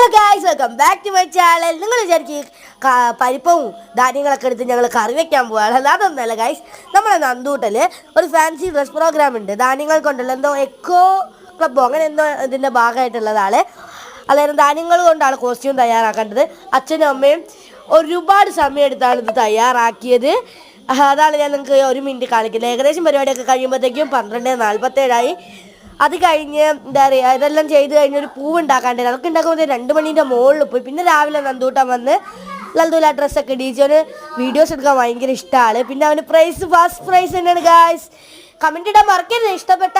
Hello guys, welcome back to my channel. നിങ്ങൾ വിചാരിക്കും പരിപ്പവും ധാന്യങ്ങളൊക്കെ എടുത്ത് ഞങ്ങൾ കറി വെക്കാൻ പോവുകയാണ്. അതൊന്നുമല്ല ഗായ്സ്, നമ്മുടെ നന്ദൂട്ടൽ ഒരു ഫാൻസി ഡ്രസ് പ്രോഗ്രാം ഉണ്ട്. ധാന്യങ്ങൾ കൊണ്ടുള്ള എന്തോ എക്കോ ക്ലബ്ബോ അങ്ങനെ എന്തോ ഇതിൻ്റെ ഭാഗമായിട്ടുള്ളതാണ്. അതായത് ധാന്യങ്ങൾ കൊണ്ടാണ് കോസ്റ്റ്യൂം തയ്യാറാക്കേണ്ടത്. അച്ഛനും അമ്മയും ഒരുപാട് സമയം എടുത്താണ് ഇത് തയ്യാറാക്കിയത്. അതാണ് ഞാൻ നിങ്ങൾക്ക് ഒരു മിനിറ്റ് കാണിക്കുന്നത്. ഏകദേശം പരിപാടിയൊക്കെ കഴിയുമ്പോഴത്തേക്കും 12:47 അത് കഴിഞ്ഞ് എന്താ പറയുക, ഇതെല്ലാം ചെയ്ത് കഴിഞ്ഞൊരു പൂവ് ഉണ്ടാക്കാണ്ട് അതൊക്കെ ഉണ്ടാക്കുമ്പോൾ 2 മണീൻ്റെ മുകളിൽ പോയി. പിന്നെ രാവിലെ നന്ദൂട്ടൻ വന്ന് ലൽദൂല ഡ്രസ്സൊക്കെ ഇടിച്ചവന് വീഡിയോസ് എടുക്കാൻ ഭയങ്കര ഇഷ്ടമാണ്. പിന്നെ അവന് ഫസ്റ്റ് പ്രൈസ് തന്നെയാണ് ഗായ്സ്. കമൻറ്റ് ഇടാൻ മറക്കരുത് ഇഷ്ടപ്പെട്ട.